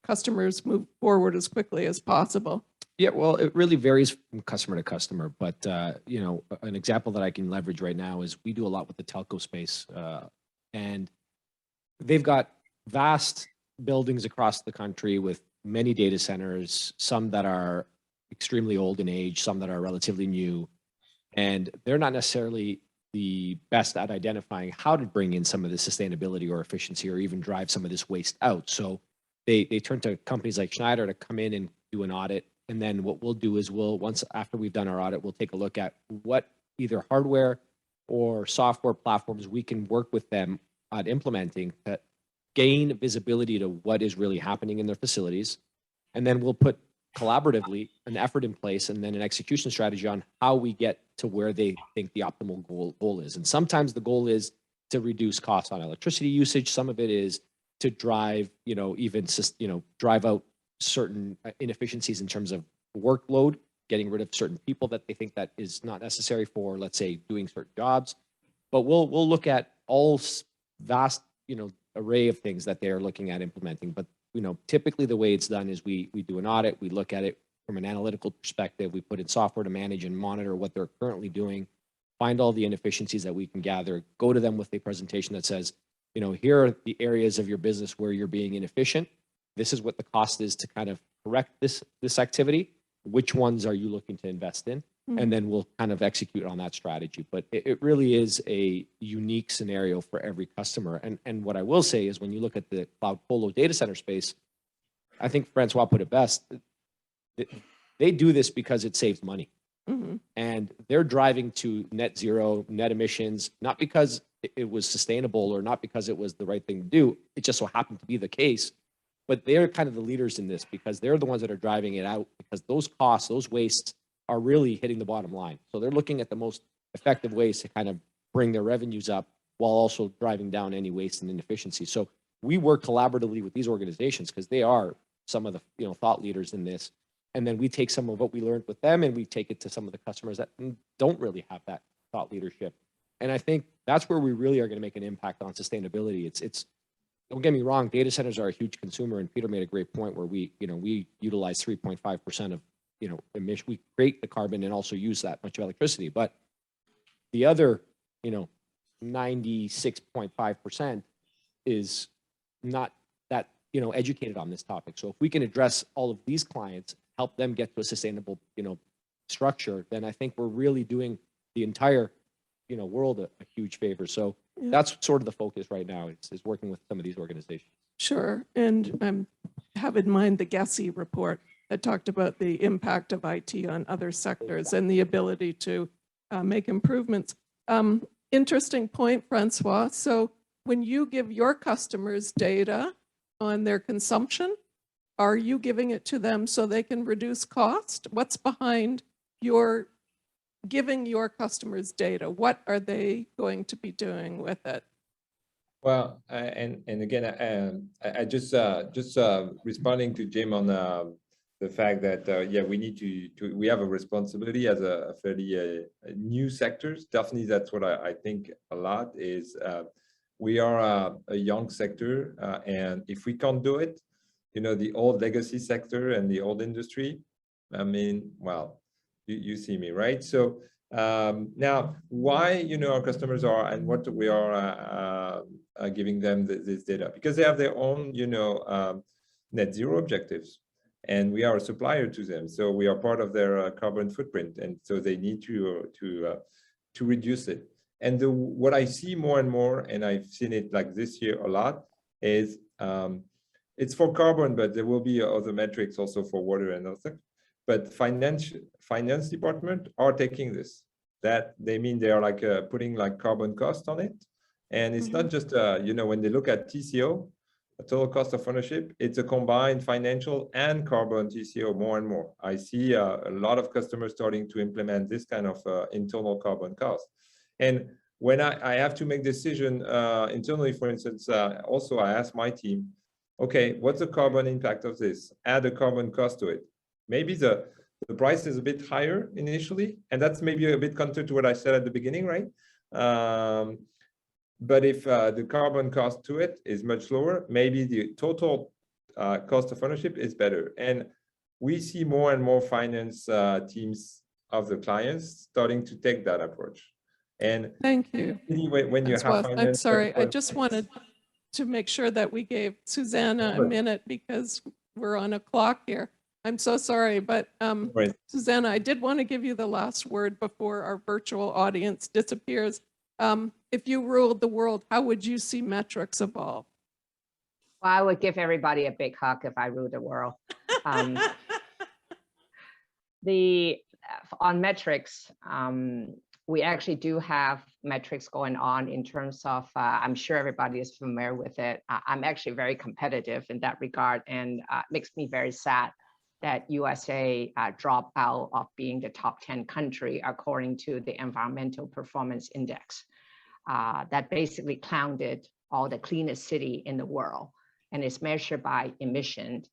A: customers move forward as quickly as possible?
B: Yeah, well, it really varies from customer to customer, but you know, an example that I can leverage right now is we do a lot with the telco space, and they've got vast buildings across the country with many data centers, some that are extremely old in age, some that are relatively new, and they're not necessarily the best at identifying how to bring in some of the sustainability or efficiency or even drive some of this waste out. So they turn to companies like Schneider to come in and do an audit. And then what we'll do is once after we've done our audit, we'll take a look at what either hardware or software platforms we can work with them at implementing to gain visibility to what is really happening in their facilities. And then we'll put collaboratively an effort in place and then an execution strategy on how we get to where they think the optimal goal is. And sometimes the goal is to reduce costs on electricity usage. Some of it is to drive, even, drive out certain inefficiencies in terms of workload, getting rid of certain people that they think that is not necessary for, let's say, doing certain jobs. But we'll look at all vast, array of things that they are looking at implementing. But, typically the way it's done is we do an audit, we look at it from an analytical perspective, we put in software to manage and monitor what they're currently doing, find all the inefficiencies that we can gather, go to them with a presentation that says, here are the areas of your business where you're being inefficient. This is what the cost is to kind of correct this activity. Which ones are you looking to invest in? And then we'll kind of execute on that strategy. But it really is a unique scenario for every customer. And what I will say is when you look at the cloud colo data center space, I think Francois put it best. They do this because it saves money. And they're driving to net zero, net emissions, not because it was sustainable or not because it was the right thing to do. It just so happened to be the case. But they're kind of the leaders in this because they're the ones that are driving it out, because those costs, those wastes are really hitting the bottom line. So they're looking at the most effective ways to kind of bring their revenues up while also driving down any waste and inefficiency. So we work collaboratively with these organizations because they are some of the thought leaders in this. And then we take some of what we learned with them and we take it to some of the customers that don't really have that thought leadership. And I think that's where we really are going to make an impact on sustainability. It's don't get me wrong, data centers are a huge consumer, and Peter made a great point where we utilize 3.5% of emission. We create the carbon and also use that much of electricity. But the other 96.5% is not that educated on this topic. So if we can address all of these clients, help them get to a sustainable structure, then I think we're really doing the entire world a huge favor. So that's sort of the focus right now, is working with some of these organizations.
A: Sure. And have in mind the GCDCS report that talked about the impact of IT on other sectors and the ability to make improvements. Interesting point, Francois. So when you give your customers data on their consumption, are you giving it to them so they can reduce cost? What's behind your giving your customers data? What are they going to be doing with it?
D: Well, and again, I just responding to Jim on the fact that we need we have a responsibility as a fairly new sectors. Definitely, that's what I think a lot is. We are a young sector, and if we can't do it, the old legacy sector and the old industry, I mean, well, you see me, right? So now, why our customers are and what we are giving them this data, because they have their own net zero objectives, and we are a supplier to them. So we are part of their carbon footprint, and so they need to reduce it. And what I see more and more, and I've seen it like this year a lot, is it's for carbon, but there will be other metrics also for water and other. But finance department are taking this. That they mean they are like putting like carbon cost on it, and it's not just when they look at TCO, a total cost of ownership, it's a combined financial and carbon TCO more and more. I see a lot of customers starting to implement this kind of internal carbon cost. And when I have to make decision internally, for instance, also I ask my team, okay, what's the carbon impact of this? Add a carbon cost to it. Maybe the price is a bit higher initially, and that's maybe a bit counter to what I said at the beginning, right? But if the carbon cost to it is much lower, maybe the total cost of ownership is better. And we see more and more finance teams of the clients starting to take that approach. And
A: thank you.
D: When you have finance,
A: I'm sorry, I just wanted to make sure that we gave Susanna a minute because we're on a clock here. I'm so sorry, but Susanna, I did want to give you the last word before our virtual audience disappears. If you ruled the world, how would you see metrics evolve?
E: Well, I would give everybody a big hug if I ruled the world. On metrics, we actually do have metrics going on in terms of, I'm sure everybody is familiar with it. I'm actually very competitive in that regard, and it makes me very sad that USA dropped out of being the top 10 country according to the Environmental Performance Index that basically counted all the cleanest city in the world, and is measured by emission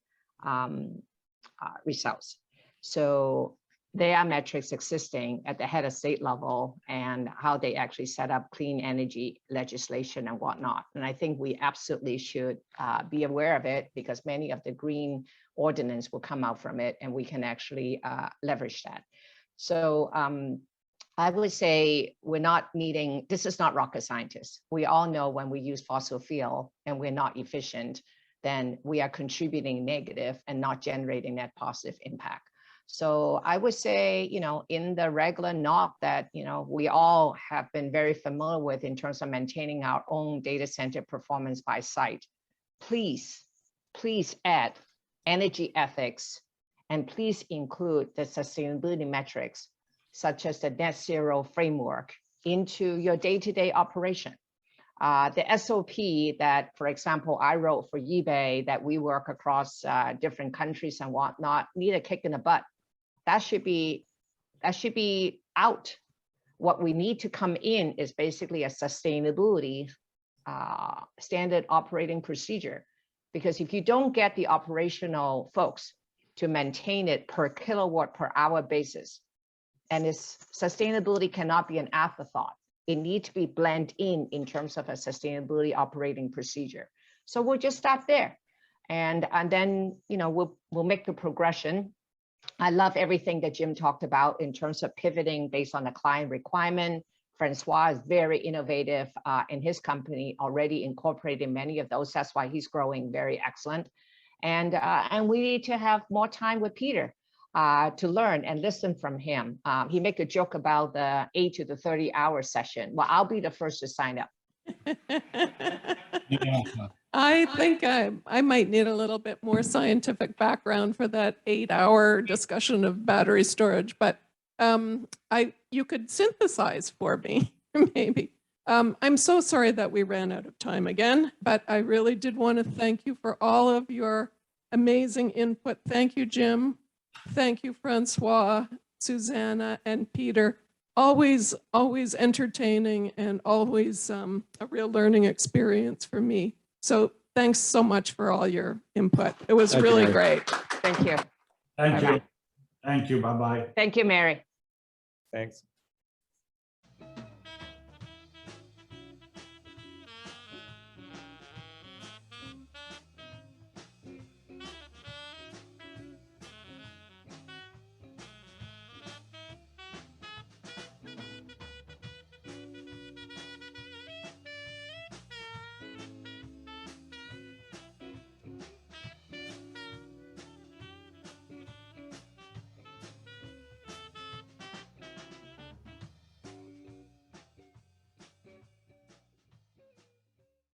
E: results. So there are metrics existing at the head of state level and how they actually set up clean energy legislation and whatnot. And I think we absolutely should be aware of it, because many of the green ordinance will come out from it, and we can actually leverage that. So I would say we're not needing, this is not rocket scientists. We all know when we use fossil fuel and we're not efficient, then we are contributing negative and not generating that positive impact. So I would say, in the regular knock that, we all have been very familiar with in terms of maintaining our own data center performance by site, please add energy ethics, and please include the sustainability metrics, such as the NetZero framework, into your day-to-day operation. The SOP that, for example, I wrote for eBay that we work across different countries and whatnot, need a kick in the butt. That should be out. What we need to come in is basically a sustainability standard operating procedure. Because if you don't get the operational folks to maintain it per kilowatt per hour basis, and its sustainability cannot be an afterthought, it needs to be blended in terms of a sustainability operating procedure. So we'll just start there, and then we'll make the progression. I love everything that Jim talked about in terms of pivoting based on the client requirement. Francois is very innovative in his company, already incorporating many of those. That's why he's growing very excellent. And we need to have more time with Peter to learn and listen from him. He make a joke about the 8 to the 30-hour session. Well, I'll be the first to sign up.
C: Yeah.
A: I think I might need a little bit more scientific background for that 8-hour discussion of battery storage, but you could synthesize for me, maybe. I'm so sorry that we ran out of time again, but I really did want to thank you for all of your amazing input. Thank you, Jim. Thank you, Francois, Susanna, and Peter. Always entertaining and always a real learning experience for me. So thanks so much for all your input. It was
B: Thank you,
A: really
B: Mary.
A: great.
E: Thank you.
C: Thank
E: Bye-bye.
C: you. Thank you. Bye-bye.
E: Thank you, Mary.
D: Thanks.